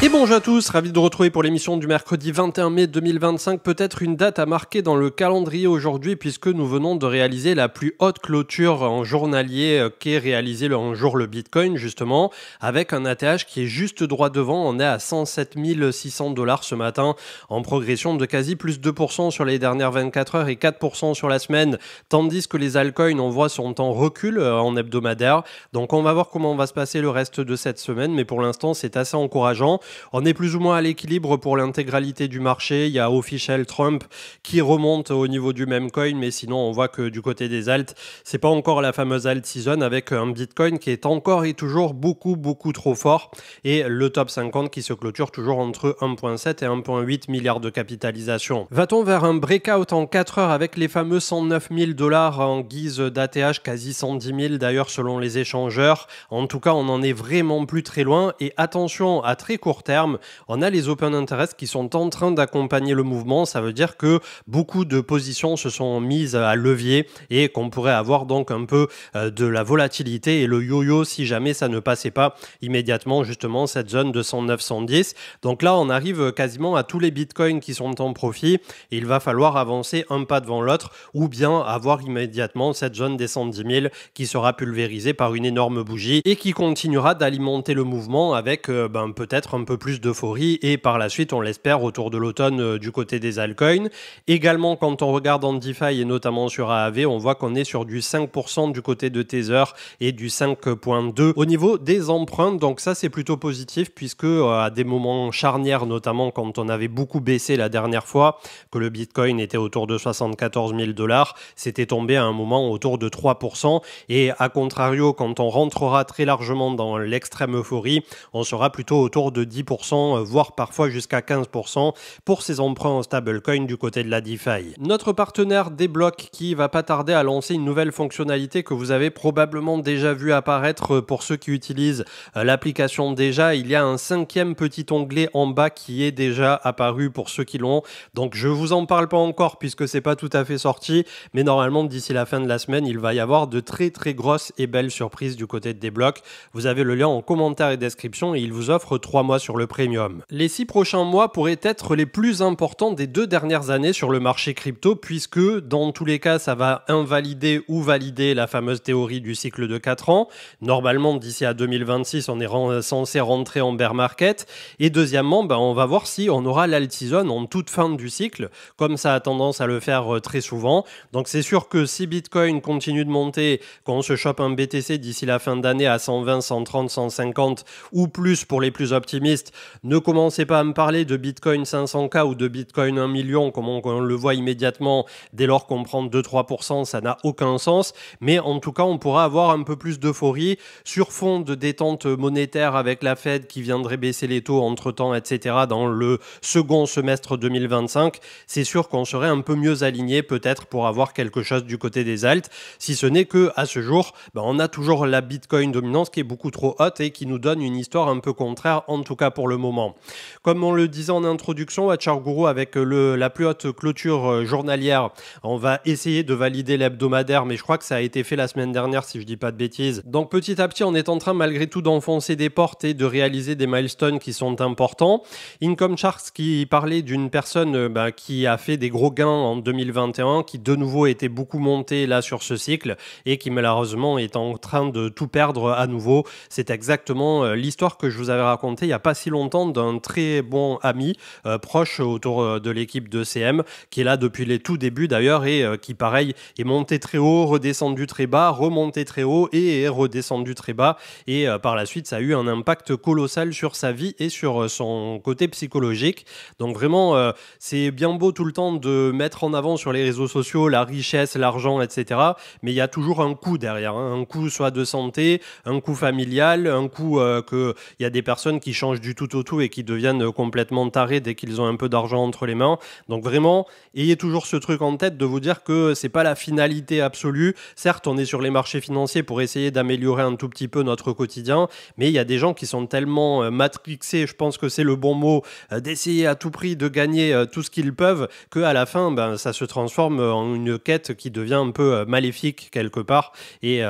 Et bonjour à tous, ravi de vous retrouver pour l'émission du mercredi 21 mai 2025, peut-être une date à marquer dans le calendrier aujourd'hui puisque nous venons de réaliser la plus haute clôture en journalier qu'est réalisé un jour le Bitcoin justement, avec un ATH qui est juste droit devant, on est à 107 600 $ ce matin, en progression de quasi plus 2% sur les dernières 24 heures et 4% sur la semaine, tandis que les altcoins on voit sont en recul en hebdomadaire, donc on va voir comment va se passer le reste de cette semaine, mais pour l'instant c'est assez encourageant. On est plus ou moins à l'équilibre pour l'intégralité du marché. Il y a Official Trump qui remonte au niveau du même coin, mais sinon on voit que du côté des alts, c'est pas encore la fameuse alt season avec un Bitcoin qui est encore et toujours beaucoup trop fort et le top 50 qui se clôture toujours entre 1,7 et 1,8 milliards de capitalisation. Va-t-on vers un breakout en 4 heures avec les fameux 109 000 $ en guise d'ATH, quasi 110 000 d'ailleurs selon les échangeurs. En tout cas, on en est vraiment plus très loin et attention à très court terme, on a les open interest qui sont en train d'accompagner le mouvement. Ça veut dire que beaucoup de positions se sont mises à levier et qu'on pourrait avoir donc un peu de la volatilité et le yo-yo si jamais ça ne passait pas immédiatement justement cette zone de 109-110. Donc là, on arrive quasiment à tous les bitcoins qui sont en profit et il va falloir avancer un pas devant l'autre ou bien avoir immédiatement cette zone des 110 000 qui sera pulvérisée par une énorme bougie et qui continuera d'alimenter le mouvement avec peut-être un peu plus d'euphorie et par la suite, on l'espère, autour de l'automne du côté des altcoins. Également, quand on regarde en DeFi et notamment sur AAV, on voit qu'on est sur du 5% du côté de Tether et du 5,2% au niveau des empreintes. Donc ça, c'est plutôt positif puisque à des moments charnières, notamment quand on avait beaucoup baissé la dernière fois, que le Bitcoin était autour de 74 000 $, c'était tombé à un moment autour de 3%. Et à contrario, quand on rentrera très largement dans l'extrême euphorie, on sera plutôt autour de 10%, voire parfois jusqu'à 15% pour ces emprunts en stablecoin du côté de la DeFi. Notre partenaire Deblock qui va pas tarder à lancer une nouvelle fonctionnalité que vous avez probablement déjà vu apparaître pour ceux qui utilisent l'application déjà. Il y a un 5e petit onglet en bas qui est déjà apparu pour ceux qui l'ont. Donc je vous en parle pas encore puisque c'est pas tout à fait sorti, mais normalement d'ici la fin de la semaine, il va y avoir de très grosses et belles surprises du côté de Deblock. Vous avez le lien en commentaire et description et il vous offre 3 mois sur le premium. Les 6 prochains mois pourraient être les plus importants des 2 dernières années sur le marché crypto puisque dans tous les cas ça va invalider ou valider la fameuse théorie du cycle de 4 ans. Normalement d'ici à 2026 on est censé rentrer en bear market et deuxièmement on va voir si on aura l'alt season en toute fin du cycle comme ça a tendance à le faire très souvent. Donc c'est sûr que si Bitcoin continue de monter, qu'on se chope un BTC d'ici la fin d'année à 120, 130, 150 ou plus pour les plus optimistes, ne commencez pas à me parler de Bitcoin 500K ou de Bitcoin 1 million comme on le voit immédiatement dès lors qu'on prend 2-3%, ça n'a aucun sens. Mais en tout cas, on pourra avoir un peu plus d'euphorie sur fond de détente monétaire avec la Fed qui viendrait baisser les taux entre-temps, etc. dans le second semestre 2025. C'est sûr qu'on serait un peu mieux aligné peut-être pour avoir quelque chose du côté des alts, si ce n'est que à ce jour, on a toujours la Bitcoin dominance qui est beaucoup trop haute et qui nous donne une histoire un peu contraire, en tout cas pour le moment. Comme on le disait en introduction, WatchRGuru avec la plus haute clôture journalière, on va essayer de valider l'hebdomadaire, mais je crois que ça a été fait la semaine dernière si je dis pas de bêtises. Donc petit à petit, on est en train malgré tout d'enfoncer des portes et de réaliser des milestones qui sont importants. Income Charts qui parlait d'une personne qui a fait des gros gains en 2021, qui de nouveau était beaucoup monté là sur ce cycle et qui malheureusement est en train de tout perdre à nouveau. C'est exactement l'histoire que je vous avais racontée il n'y a pas si longtemps d'un très bon ami proche autour de l'équipe de CM qui est là depuis les tout débuts d'ailleurs et qui pareil est monté très haut, redescendu très bas, remonté très haut et est redescendu très bas et par la suite ça a eu un impact colossal sur sa vie et sur son côté psychologique. Donc vraiment c'est bien beau tout le temps de mettre en avant sur les réseaux sociaux la richesse, l'argent, etc. Mais il y a toujours un coût derrière, un coût soit de santé, un coût familial, un coût que il y a des personnes qui changent du tout au tout et qui deviennent complètement tarés dès qu'ils ont un peu d'argent entre les mains. Donc vraiment, ayez toujours ce truc en tête de vous dire que c'est pas la finalité absolue. Certes, on est sur les marchés financiers pour essayer d'améliorer un tout petit peu notre quotidien, mais il y a des gens qui sont tellement matrixés, je pense que c'est le bon mot, d'essayer à tout prix de gagner tout ce qu'ils peuvent, qu'à la fin, ça se transforme en une quête qui devient un peu maléfique quelque part. Et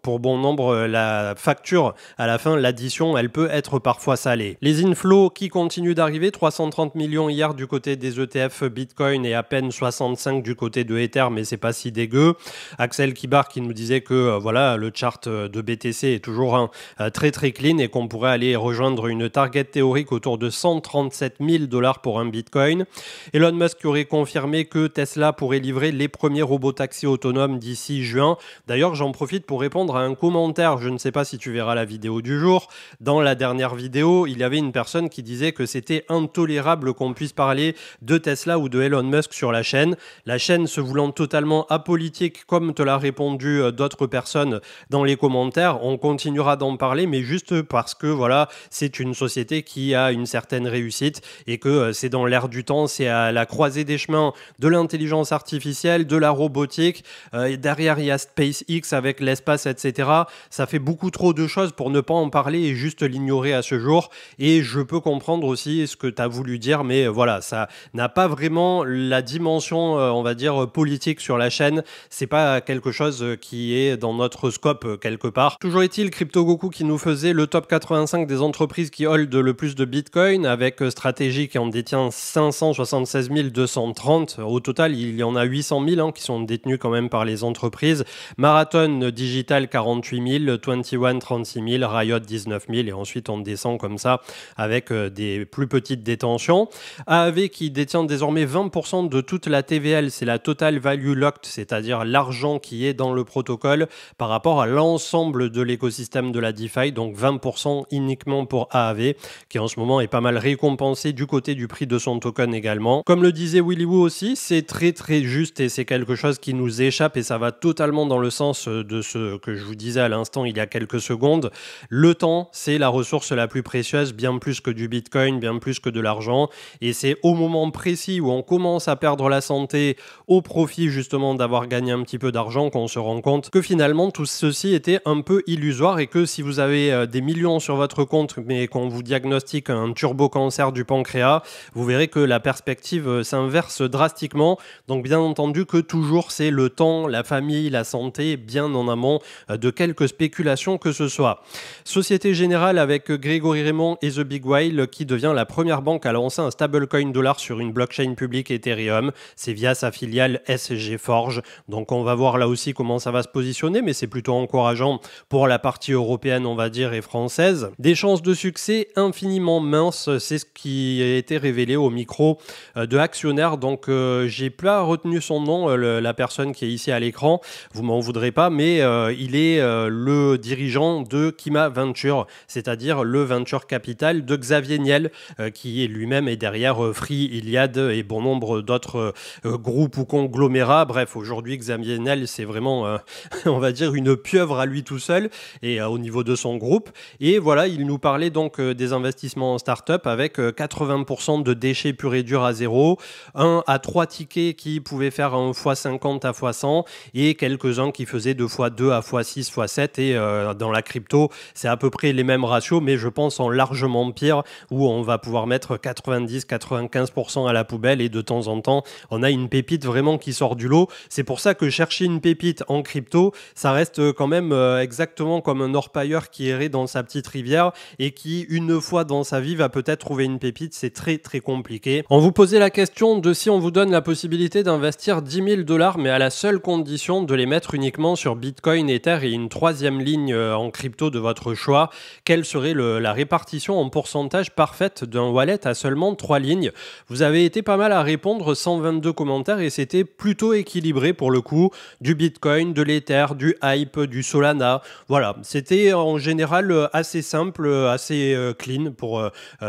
pour bon nombre, la facture, à la fin, l'addition, elle peut être parfois salée. déroulé. Les inflows qui continuent d'arriver, 330 millions hier du côté des ETF Bitcoin et à peine 65 du côté de Ether, mais c'est pas si dégueu. Axel Kibar qui nous disait que voilà, le chart de BTC est toujours très très clean et qu'on pourrait aller rejoindre une target théorique autour de 137 000 $ pour un Bitcoin. Elon Musk aurait confirmé que Tesla pourrait livrer les premiers robotaxis autonomes d'ici juin. D'ailleurs, j'en profite pour répondre à un commentaire. Je ne sais pas si tu verras la vidéo du jour. Dans la dernière vidéo, il y avait une personne qui disait que c'était intolérable qu'on puisse parler de Tesla ou de Elon Musk sur la chaîne. La chaîne se voulant totalement apolitique, comme te l'a répondu d'autres personnes dans les commentaires. On continuera d'en parler, mais juste parce que voilà, c'est une société qui a une certaine réussite et que c'est dans l'air du temps, c'est à la croisée des chemins de l'intelligence artificielle, de la robotique. Derrière, il y a SpaceX avec l'espace, etc. Ça fait beaucoup trop de choses pour ne pas en parler et juste l'ignorer à ce jour. Et je peux comprendre aussi ce que tu as voulu dire, mais voilà, ça n'a pas vraiment la dimension, on va dire, politique sur la chaîne. C'est pas quelque chose qui est dans notre scope quelque part. Toujours est-il, CryptoGoku qui nous faisait le top 85 des entreprises qui hold le plus de Bitcoin, avec Strategy qui en détient 576 230. Au total, il y en a 800 000 qui sont détenus quand même par les entreprises. Marathon Digital 48 000, 21 36 000, Riot 19 000 et ensuite on descend comme ça avec des plus petites détentions. AAV qui détient désormais 20% de toute la TVL, c'est la Total Value Locked, c'est-à-dire l'argent qui est dans le protocole par rapport à l'ensemble de l'écosystème de la DeFi, donc 20% uniquement pour AAV, qui en ce moment est pas mal récompensé du côté du prix de son token également. Comme le disait Willy Woo aussi, c'est très très juste et c'est quelque chose qui nous échappe et ça va totalement dans le sens de ce que je vous disais à l'instant il y a quelques secondes. Le temps, c'est la ressource la plus précieuse, bien plus que du Bitcoin, bien plus que de l'argent, et c'est au moment précis où on commence à perdre la santé au profit justement d'avoir gagné un petit peu d'argent qu'on se rend compte que finalement tout ceci était un peu illusoire et que si vous avez des millions sur votre compte mais qu'on vous diagnostique un turbo-cancer du pancréas, vous verrez que la perspective s'inverse drastiquement. Donc bien entendu que toujours c'est le temps, la famille, la santé bien en amont de quelques spéculations que ce soit. Société Générale avec Grégory Raymond et The Big Whale qui devient la première banque à lancer un stablecoin dollar sur une blockchain publique Ethereum. C'est via sa filiale SG Forge. Donc on va voir là aussi comment ça va se positionner, mais c'est plutôt encourageant pour la partie européenne, on va dire, et française. Des chances de succès infiniment minces, c'est ce qui a été révélé au micro de actionnaire. Donc j'ai pas retenu son nom, la personne qui est ici à l'écran, vous m'en voudrez pas, mais il est le dirigeant de Kima Venture, c'est-à-dire le venture capital de Xavier Niel, qui est lui-même est derrière Free, Iliad et bon nombre d'autres groupes ou conglomérats. Bref, aujourd'hui Xavier Niel c'est vraiment on va dire une pieuvre à lui tout seul et au niveau de son groupe. Et voilà, il nous parlait donc des investissements en start-up avec 80% de déchets purs et durs à zéro, 1 à 3 tickets qui pouvaient faire un x50 à x100 et quelques-uns qui faisaient de x2 à x6, x7 et dans la crypto, c'est à peu près les mêmes ratios, mais je pense en largement pire où on va pouvoir mettre 90-95% à la poubelle et de temps en temps, on a une pépite vraiment qui sort du lot. C'est pour ça que chercher une pépite en crypto, ça reste quand même exactement comme un orpailleur qui errait dans sa petite rivière et qui, une fois dans sa vie, va peut-être trouver une pépite. C'est très très compliqué. On vous posait la question de si on vous donne la possibilité d'investir 10 000 $, mais à la seule condition de les mettre uniquement sur Bitcoin, Ether et une troisième ligne en crypto de votre choix, quelle serait la répartition en pourcentage parfaite d'un wallet à seulement 3 lignes? Vous avez été pas mal à répondre, 122 commentaires, et c'était plutôt équilibré pour le coup. Du Bitcoin, de l'Ether, du Hype, du Solana. Voilà, c'était en général assez simple, assez clean pour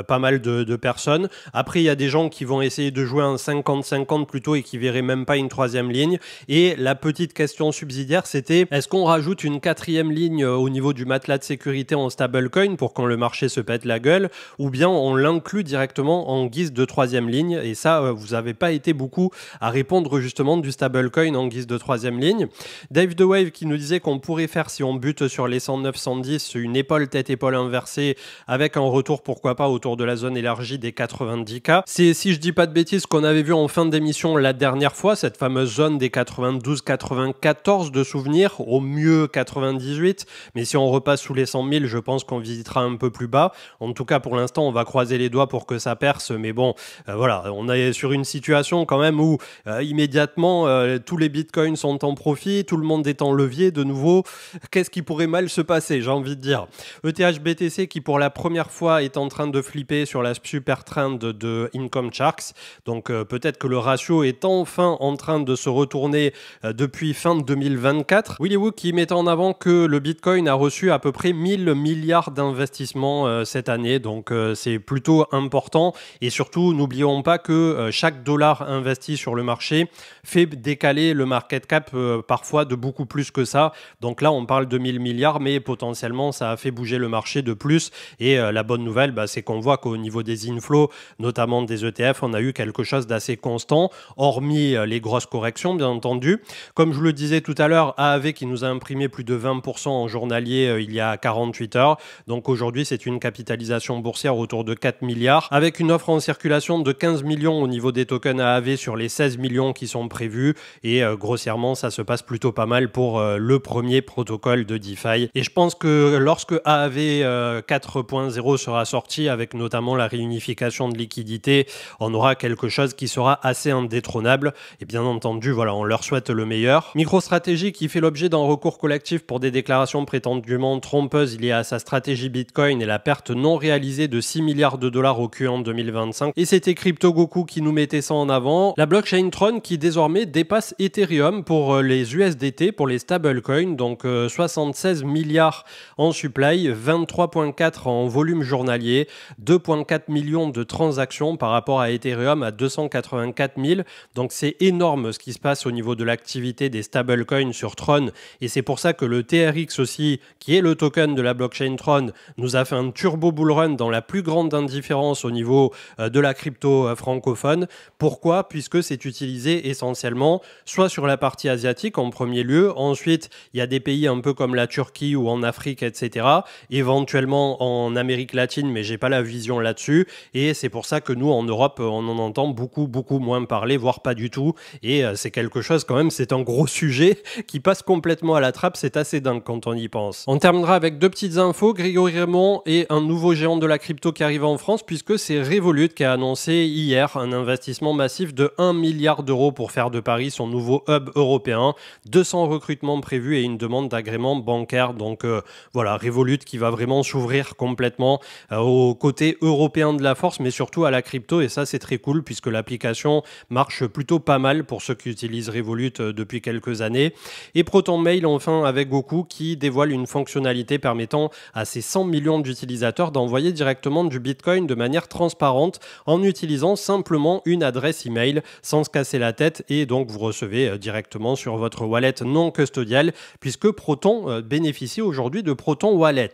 pas mal de personnes. Après, il y a des gens qui vont essayer de jouer un 50-50 plutôt et qui verraient même pas une troisième ligne. Et la petite question subsidiaire, c'était est-ce qu'on rajoute une quatrième ligne au niveau du matelas de sécurité en stablecoin pour quand le marché se pète la gueule, ou bien on l'inclut directement en guise de troisième ligne? Et ça, vous n'avez pas été beaucoup à répondre justement du stablecoin en guise de troisième ligne. Dave The Wave qui nous disait qu'on pourrait faire, si on bute sur les 109-110, une épaule tête-épaule inversée avec un retour pourquoi pas autour de la zone élargie des 90K. C'est, si je dis pas de bêtises, ce qu'on avait vu en fin d'émission la dernière fois, cette fameuse zone des 92-94 de souvenirs, au mieux 98, mais si on repasse sous les 100 000, je pense qu'on visitera un peu plus bas. En tout cas, pour l'instant, on va croiser les doigts pour que ça perce. Mais bon, voilà, on est sur une situation quand même où immédiatement, tous les bitcoins sont en profit, tout le monde est en levier de nouveau. Qu'est-ce qui pourrait mal se passer, j'ai envie de dire. ETH BTC qui pour la première fois est en train de flipper sur la super trend de Income Sharks. Donc peut-être que le ratio est enfin en train de se retourner depuis fin 2024. Willy Woo qui met en avant que le Bitcoin a reçu à peu près 1000 milliards d'investissements cette année. Donc c'est plutôt important. Et surtout, n'oublions pas que chaque dollar investi sur le marché fait décaler le market cap parfois de beaucoup plus que ça. Donc là, on parle de 1000 milliards, mais potentiellement, ça a fait bouger le marché de plus. Et la bonne nouvelle, c'est qu'on voit qu'au niveau des inflows, notamment des ETF, on a eu quelque chose d'assez constant, hormis les grosses corrections, bien entendu. Comme je vous le disais tout à l'heure, AAV qui nous a imprimé plus de 20% en journalier il y a 48 heures. Donc aujourd'hui, c'est une capitalisation boursière autour de 4 milliards, avec une offre en circulation de 15 millions au niveau des tokens AAV sur les 16 millions qui sont prévus. Et grossièrement, ça se passe plutôt pas mal pour le premier protocole de DeFi. Et je pense que lorsque AAV 4.0 sera sorti, avec notamment la réunification de liquidités, on aura quelque chose qui sera assez indétrônable. Et bien entendu, voilà, on leur souhaite le meilleur. MicroStrategy qui fait l'objet d'un recours collectif pour des déclarations prétendument trompeuses liées à sa stratégie Bitcoin et la perte non réalisée de 6 milliards de dollars au Q1 2025. Et c'était CryptoGoku qui nous mettait ça en avant. La blockchain Tron qui désormais dépasse Ethereum pour les USDT, pour les stablecoins, donc 76 milliards en supply, 23,4 en volume journalier, 2,4 millions de transactions par rapport à Ethereum à 284 000. Donc c'est énorme ce qui se passe au niveau de l'activité des stablecoins sur Tron. Et c'est pour ça que le TRX aussi, qui est le token de la blockchain Tron, nous a fait un turbo bull run dans la plus grande indifférence au niveau de la crypto francophone. Pourquoi ? Puisque c'est utilisé essentiellement soit sur la partie asiatique en premier lieu, ensuite il y a des pays un peu comme la Turquie ou en Afrique, etc. Éventuellement en Amérique latine, mais j'ai pas la vision là-dessus. Et c'est pour ça que nous en Europe, on en entend beaucoup moins parler, voire pas du tout. Et c'est quelque chose quand même, c'est un gros sujet qui passe complètement à la trappe. C'est assez dingue quand on y pense. On terminera avec deux petites infos. Grégory Raymond est un nouveau géant de la crypto qui arrive en France, puisque c'est Revolut qui a annoncé hier un investissement massif de 1 milliard d'euros pour faire de Paris son nouveau hub européen. 200 recrutements prévus et une demande d'agrément bancaire. Donc voilà, Revolut qui va vraiment s'ouvrir complètement au côté européen de la force, mais surtout à la crypto. Et ça, c'est très cool puisque l'application marche plutôt pas mal pour ceux qui utilisent Revolut depuis quelques années. Et Proton Mail, enfin, avec Goku, qui dévoile une fonctionnalité permettant à ses 100 millions d'utilisateurs d'envoyer directement du Bitcoin de manière transparente en utilisant simplement une adresse email sans se casser la tête. Et donc, vous recevez directement sur votre wallet non custodial puisque Proton bénéficie aujourd'hui de Proton Wallet.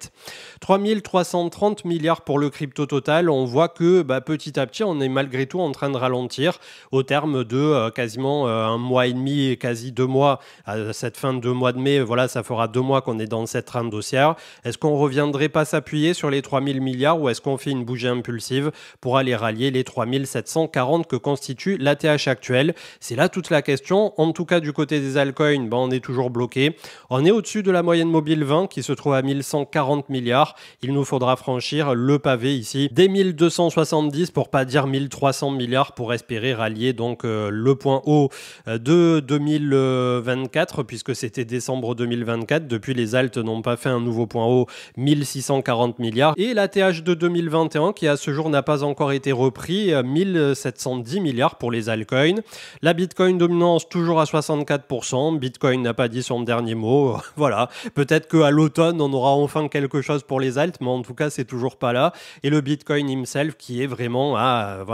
3330 milliards pour le crypto total. On voit que petit à petit, on est malgré tout en train de ralentir au terme de quasiment un mois et demi, quasi 2 mois à cette fin de mois de mai. Voilà, ça fera 2 mois qu'on est dans cette trend haussière. Est-ce qu'on ne reviendrait pas s'appuyer sur les 3000 milliards ou est-ce qu'on fait une bougie impulsive pour aller rallier les 3740 que constitue l'ATH actuel? C'est là toute la question. En tout cas, du côté des altcoins, on est toujours bloqué. On est au-dessus de la moyenne mobile 20 qui se trouve à 1140 milliards. Il nous faudra franchir le pavé ici des 1270 pour pas dire 1300 milliards pour espérer rallier donc le point haut de 2024 puisque c'était décembre 2024. Depuis, les alts n'ont pas fait un nouveau point haut, 1640 milliards. Et l'ATH de 2021 qui à ce jour n'a pas encore été repris, 1710 milliards pour les altcoins. La Bitcoin dominance toujours à 64%. Bitcoin n'a pas dit son dernier mot. Voilà, peut-être qu'à l'automne, on aura enfin quelque chose pour les alts, mais en tout cas, c'est toujours pas là. Et le Bitcoin himself qui est vraiment à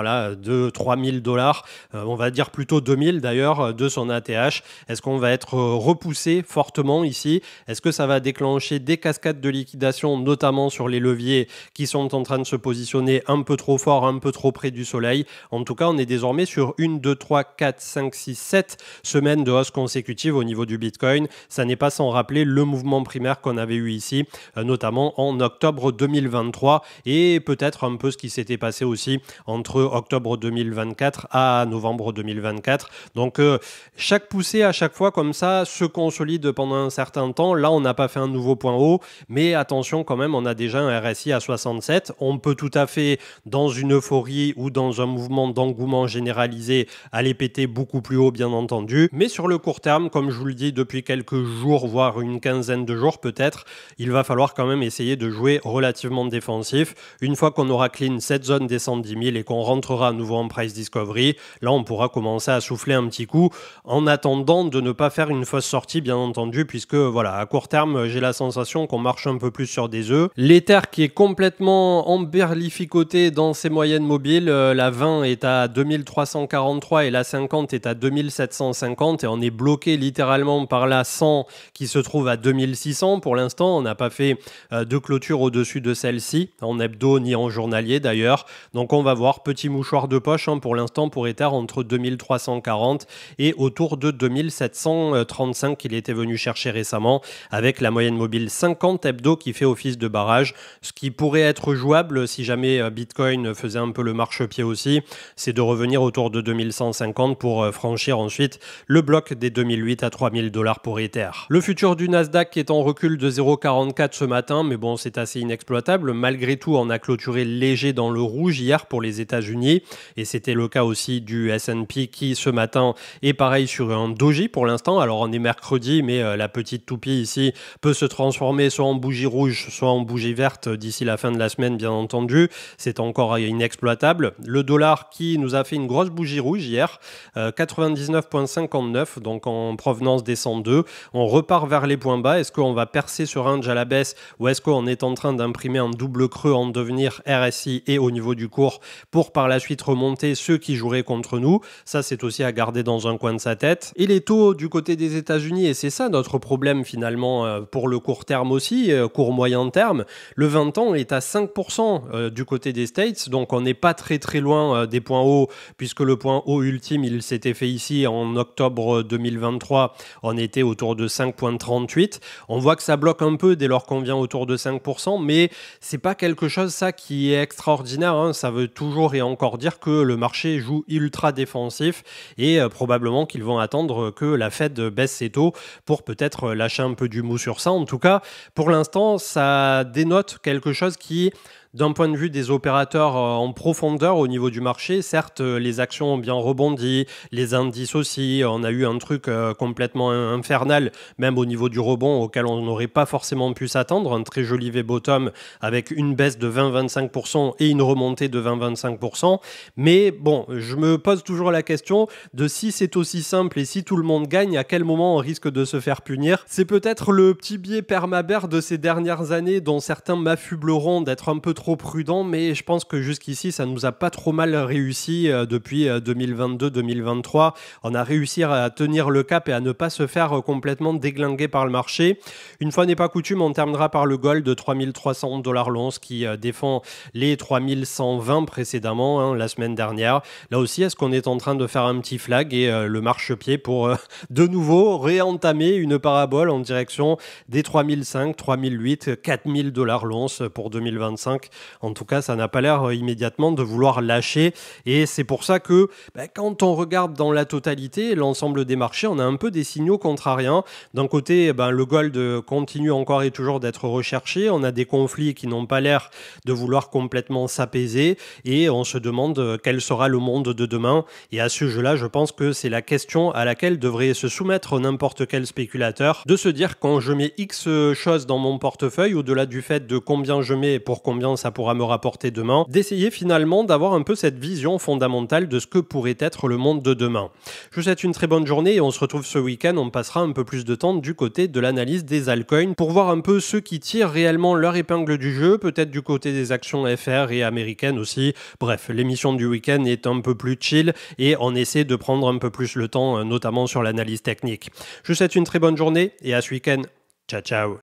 de 3000 dollars, on va dire plutôt 2000 d'ailleurs, de son ATH. Est-ce qu'on va être repoussé fortement ici? Est-ce que ça va déclencher des cascades de liquidation, notamment sur les leviers qui sont en train de se positionner un peu trop fort, un peu trop près du soleil? En tout cas, on est désormais sur 1, 2, 3, 4, 5, 6, 7 semaines de hausse consécutive au niveau du Bitcoin. Ça n'est pas sans rappeler le mouvement primaire qu'on avait eu ici, notamment en octobre 2023 et peut-être un peu ce qui s'était passé aussi entre octobre 2024 à novembre 2024. Donc chaque poussée à chaque fois comme ça se consolide pendant un certain temps. Là, on n'a pas fait un nouveau point haut, mais attention quand même, on a déjà un RSI à 67. On peut tout à fait, dans une euphorie ou dans un mouvement d'engouement généralisé, aller péter beaucoup plus haut, bien entendu. Mais sur le court terme, comme je vous le dis depuis quelques jours, voire une quinzaine de jours peut-être, il va falloir quand même essayer de jouer relativement défensif. Une fois qu'on aura clean cette zone des 110 000 et qu'on rentrera à nouveau en price discovery, là on pourra commencer à souffler un petit coup en attendant de ne pas faire une fausse sortie, bien entendu, puisque voilà, à court terme, j'ai la sensation qu'on marche un peu plus sur des œufs. L'Ether qui est complètement emberlificoté dans ses moyennes mobiles, la 20 est à 2343 et la 50 est à 2750 et on est bloqué littéralement par la 100 qui se trouve à 2600 pour l'instant. On n'a pas fait de clôture au-dessus de celle-ci, en hebdo ni en journalier d'ailleurs. Donc on va voir, petit mouchoir de poche pour l'instant pour Ether entre 2340 et autour de 2735 qu'il était venu chercher récemment, avec la moyenne mobile 50 hebdo qui fait office de barrage. Ce qui pourrait être jouable si jamais Bitcoin faisait un peu le marchepied aussi, c'est de revenir autour de 2150 pour franchir ensuite le bloc des 2008 à 3000 $ pour Ether. Le futur du Nasdaq est en recul de 0,44 ce matin, mais bon, c'est assez inexploitable. Malgré tout, on a clôturé léger dans le rouge hier pour les États-Unis et c'était le cas aussi du S&P qui ce matin est pareil sur un doji pour l'instant. Alors on est mercredi, mais la petite toupie ici peut se transformer soit en bougie rouge, soit en bougie verte d'ici la fin de la semaine, bien entendu. C'est encore inexploitable. Le dollar qui nous a fait une grosse bougie rouge hier, 99,59, donc en provenance des 102. On repart vers les points bas. Est-ce qu'on va percer ce range à la baisse ou est-ce qu'on est en train d'imprimer un double creux en devenir RSI et au niveau du cours pour par la suite remonter ceux qui joueraient contre nous? Ça, c'est aussi à garder dans un coin de sa tête. Et les taux du côté des États-Unis, et c'est ça notre problème finalement pour le court terme aussi, court moyen terme, le 20 ans est à 5% du côté des States, donc on n'est pas très très loin des points hauts, puisque le point haut ultime, il s'était fait ici en octobre 2023, on était autour de 5,38. On voit que ça bloque un peu dès lors qu'on vient autour de 5%, mais c'est pas quelque chose ça qui est extraordinaire, ça veut toujours et encore dire que le marché joue ultra défensif et probablement qu'ils vont attendre que la Fed baisse ses taux pour peut-être lâcher un peu du mou sur ça. En tout cas, pour l'instant, ça dénote quelque chose qui, d'un point de vue des opérateurs en profondeur au niveau du marché, certes, les actions ont bien rebondi, les indices aussi, on a eu un truc complètement infernal, même au niveau du rebond auquel on n'aurait pas forcément pu s'attendre, un très joli V-bottom avec une baisse de 20-25% et une remontée de 20-25%. Mais bon, je me pose toujours la question de si c'est aussi simple et si tout le monde gagne, à quel moment on risque de se faire punir. C'est peut-être le petit biais permabère de ces dernières années dont certains m'affubleront d'être un peu trop prudent, mais je pense que jusqu'ici ça nous a pas trop mal réussi depuis 2022-2023. On a réussi à tenir le cap et à ne pas se faire complètement déglinguer par le marché. Une fois n'est pas coutume, on terminera par le gold de 3300 $ l'once qui défend les 3120 précédemment la semaine dernière. Là aussi, est-ce qu'on est en train de faire un petit flag et le marchepied pour de nouveau réentamer une parabole en direction des 3005, 3008, 4000 $ l'once pour 2025. En tout cas, ça n'a pas l'air immédiatement de vouloir lâcher et c'est pour ça que quand on regarde dans la totalité l'ensemble des marchés, on a un peu des signaux contrariens. D'un côté, le gold continue encore et toujours d'être recherché. On a des conflits qui n'ont pas l'air de vouloir complètement s'apaiser et on se demande quel sera le monde de demain. Et à ce jeu-là, je pense que c'est la question à laquelle devrait se soumettre n'importe quel spéculateur, de se dire quand je mets X choses dans mon portefeuille, au-delà du fait de combien je mets et pour combien ça pourra me rapporter demain, d'essayer finalement d'avoir un peu cette vision fondamentale de ce que pourrait être le monde de demain. Je vous souhaite une très bonne journée et on se retrouve ce week-end. On passera un peu plus de temps du côté de l'analyse des altcoins pour voir un peu ceux qui tirent réellement leur épingle du jeu, peut-être du côté des actions FR et américaines aussi. Bref, l'émission du week-end est un peu plus chill et on essaie de prendre un peu plus le temps, notamment sur l'analyse technique. Je vous souhaite une très bonne journée et à ce week-end. Ciao, ciao.